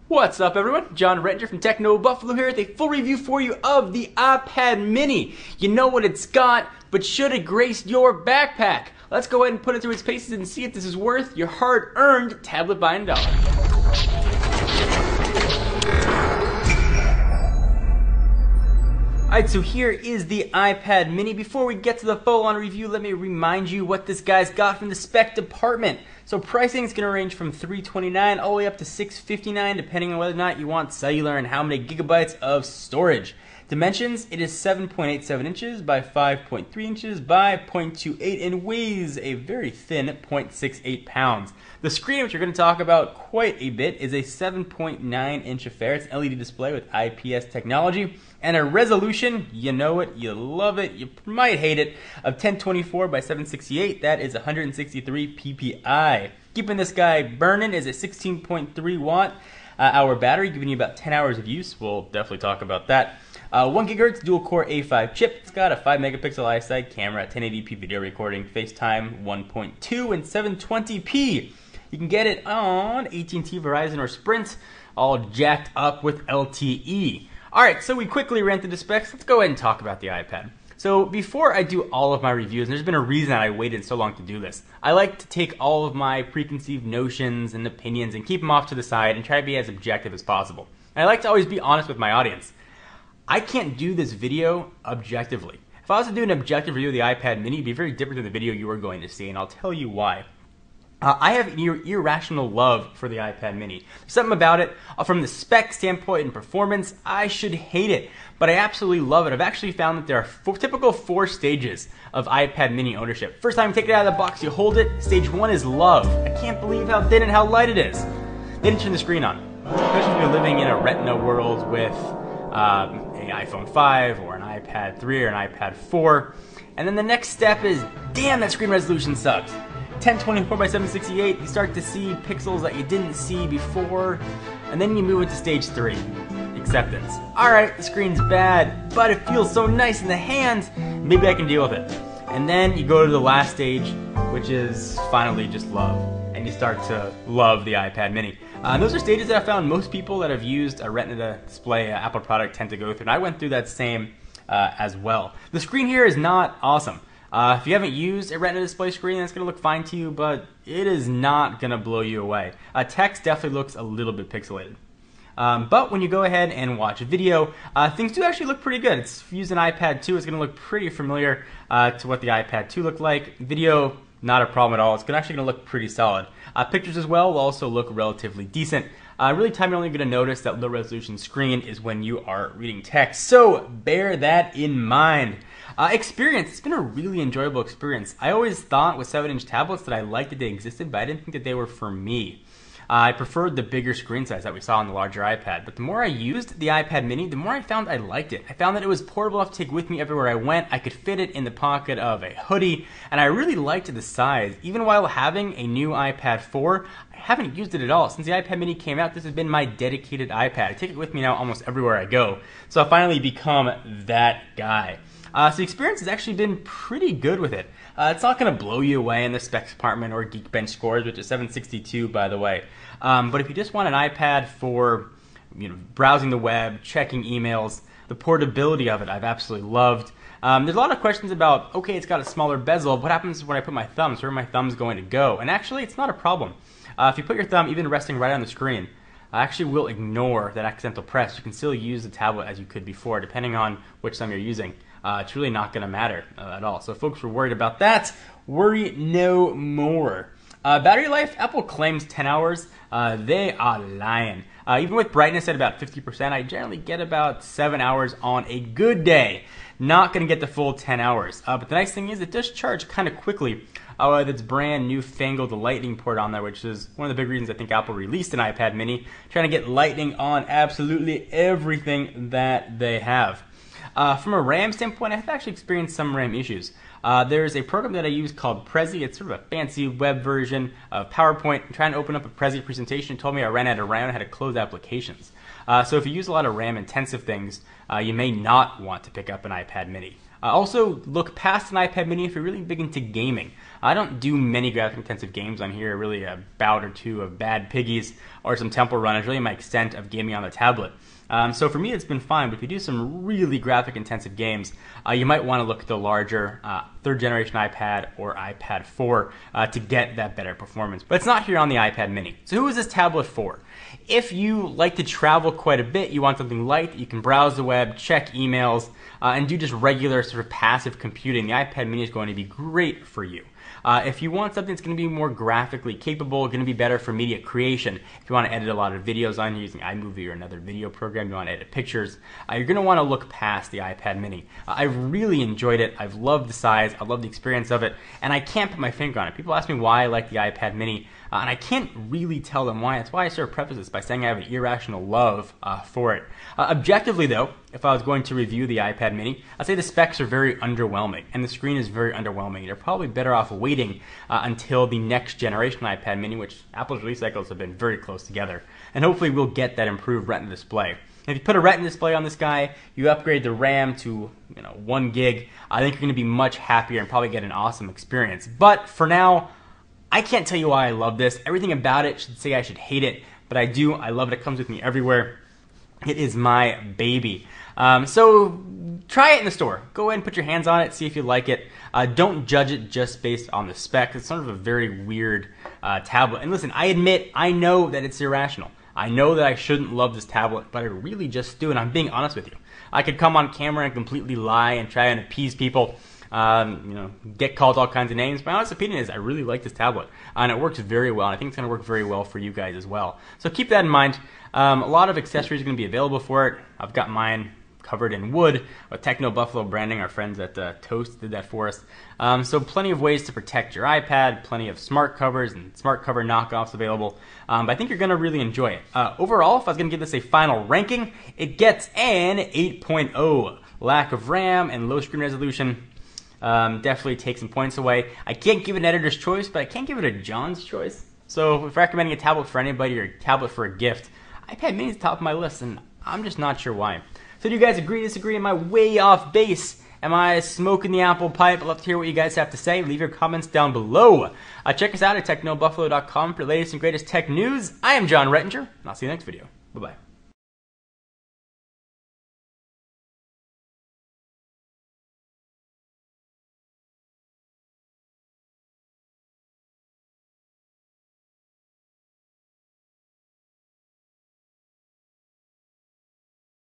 What's up, everyone? John Rettinger from Techno Buffalo here with a full review for you of the iPad mini. You know what it's got, but should it grace your backpack? Let's go ahead and put it through its paces and see if this is worth your hard-earned tablet buying dollar. Alright, so here is the iPad mini. Before we get to the full-on review, let me remind you what this guy's got from the spec department. So pricing is going to range from $329 all the way up to $659, depending on whether or not you want cellular and how many gigabytes of storage. Dimensions, it is 7.87 inches by 5.3 inches by 0.28 and weighs a very thin 0.68 pounds. The screen, which we're going to talk about quite a bit, is a 7.9 inch affair. It's an LED display with IPS technology and a resolution, you know it, you love it, you might hate it, of 1024 by 768. That is 163 ppi. Keeping this guy burning is a 16.3 watt hour battery, giving you about 10 hours of use. We'll definitely talk about that. 1 GHz dual core A5 chip. It's got a 5 megapixel iSight camera, 1080p video recording, FaceTime 1.2 and 720p. You can get it on AT&T, Verizon, or Sprint, all jacked up with LTE. Alright, so we quickly ran through the specs. Let's go ahead and talk about the iPad. So before I do all of my reviews, and there's been a reason that I waited so long to do this, I like to take all of my preconceived notions and opinions and keep them off to the side and try to be as objective as possible. And I like to always be honest with my audience. I can't do this video objectively. If I was to do an objective review of the iPad mini, it'd be very different than the video you are going to see, and I'll tell you why. I have irrational love for the iPad mini. There's something about it, from the spec standpoint and performance, I should hate it, but I absolutely love it. I've actually found that there are typical 4 stages of iPad mini ownership. First time you take it out of the box, you hold it. Stage 1 is love. I can't believe how thin and how light it is. Then turn the screen on. Especially if you're living in a Retina world with an iPhone 5 or an iPad 3 or an iPad 4. And then the next step is, damn, that screen resolution sucks. 1024 by 768, you start to see pixels that you didn't see before, and then you move into stage 3, acceptance. Alright, the screen's bad, but it feels so nice in the hands, maybe I can deal with it. And then you go to the last stage, which is finally just love, and you start to love the iPad mini. And those are stages that I found most people that have used a Retina display, Apple product, tend to go through, and I went through that same as well. The screen here is not awesome. If you haven't used a Retina display screen, that's going to look fine to you, but it is not going to blow you away. Text definitely looks a little bit pixelated. But when you go ahead and watch a video, things do actually look pretty good. It's using iPad 2, it's going to look pretty familiar to what the iPad 2 looked like. Video, not a problem at all. It's actually going to look pretty solid. Pictures as well will also look relatively decent. Really, time you're only going to notice that low resolution screen is when you are reading text, so bear that in mind. Experience, it's been a really enjoyable experience. I always thought with 7-inch tablets that I liked that they existed, but I didn't think that they were for me. I preferred the bigger screen size that we saw on the larger iPad, but the more I used the iPad mini, the more I found I liked it. I found that it was portable enough to take with me everywhere I went. I could fit it in the pocket of a hoodie, and I really liked the size. Even while having a new iPad 4, I haven't used it at all. Since the iPad mini came out, this has been my dedicated iPad. I take it with me now almost everywhere I go, so I've finally become that guy. So the experience has actually been pretty good with it. It's not going to blow you away in the specs department or Geekbench scores, which is 762 by the way. But if you just want an iPad for browsing the web, checking emails, the portability of it I've absolutely loved. There's a lot of questions about, okay, it's got a smaller bezel, what happens when I put my thumbs? Where are my thumbs going to go? And actually, it's not a problem. If you put your thumb even resting right on the screen, I actually will ignore that accidental press. You can still use the tablet as you could before, depending on which thumb you're using. It's really not going to matter at all. So if folks were worried about that, worry no more. Battery life, Apple claims 10 hours. They are lying. Even with brightness at about 50%, I generally get about 7 hours on a good day. Not going to get the full 10 hours. But the nice thing is it does charge kind of quickly. With its brand new fangled lightning port on there, which is one of the big reasons I think Apple released an iPad mini, trying to get lightning on absolutely everything that they have. From a RAM standpoint, I've actually experienced some RAM issues. There's a program that I use called Prezi. It's sort of a fancy web version of PowerPoint. I'm trying to open up a Prezi presentation. It told me I ran out of RAM and had to close applications. So if you use a lot of RAM-intensive things, you may not want to pick up an iPad mini. Also, look past an iPad mini if you're really big into gaming. I don't do many graphic-intensive games on here, really a bout or two of Bad Piggies or some Temple Run is really my extent of gaming on the tablet. So for me, it's been fine, but if you do some really graphic-intensive games, you might want to look at the larger third-generation iPad or iPad 4 to get that better performance. But it's not here on the iPad mini. So who is this tablet for? If you like to travel quite a bit, you want something light, you can browse the web, check emails, and do just regular sort of passive computing, the iPad mini is going to be great for you. If you want something that's going to be more graphically capable, going to be better for media creation, if you want to edit a lot of videos on here using iMovie or another video program, you want to edit pictures, you're going to want to look past the iPad mini. I've really enjoyed it. I've loved the size. I love the experience of it, and I can't put my finger on it. People ask me why I like the iPad mini, and I can't really tell them why. That's why I sort of preface this by saying I have an irrational love for it. Objectively, though, if I was going to review the iPad mini, I'd say the specs are very underwhelming, and the screen is very underwhelming. You're probably better off waiting until the next generation iPad mini, which Apple's release cycles have been very close together, and hopefully we'll get that improved Retina display. If you put a Retina display on this guy, you upgrade the RAM to 1 gig, I think you're going to be much happier and probably get an awesome experience. But for now, I can't tell you why I love this. Everything about it should say I should hate it, but I do. I love it. It comes with me everywhere. It is my baby. So try it in the store. Go ahead and put your hands on it, see if you like it. Don't judge it just based on the spec. It's sort of a very weird tablet. And listen, I admit, I know that it's irrational. I know that I shouldn't love this tablet, but I really just do, and I'm being honest with you. I could come on camera and completely lie and try and appease people, get called all kinds of names. My honest opinion is I really like this tablet, and it works very well, and I think it's going to work very well for you guys as well. So keep that in mind. A lot of accessories are going to be available for it. I've got mine covered in wood with Techno Buffalo branding. Our friends at Toast did that for us. So plenty of ways to protect your iPad, plenty of smart covers and smart cover knockoffs available. But I think you're going to really enjoy it. Overall, if I was going to give this a final ranking, it gets an 8.0. Lack of RAM and low screen resolution definitely take some points away. I can't give it an editor's choice, but I can give it a John's choice. So if recommending a tablet for anybody or a tablet for a gift, iPad mini is top of my list, and I'm just not sure why. So do you guys agree, disagree? Am I way off base? Am I smoking the apple pipe? I'd love to hear what you guys have to say. Leave your comments down below. Check us out at technobuffalo.com for the latest and greatest tech news. I am John Rettinger, and I'll see you next video. Bye-bye.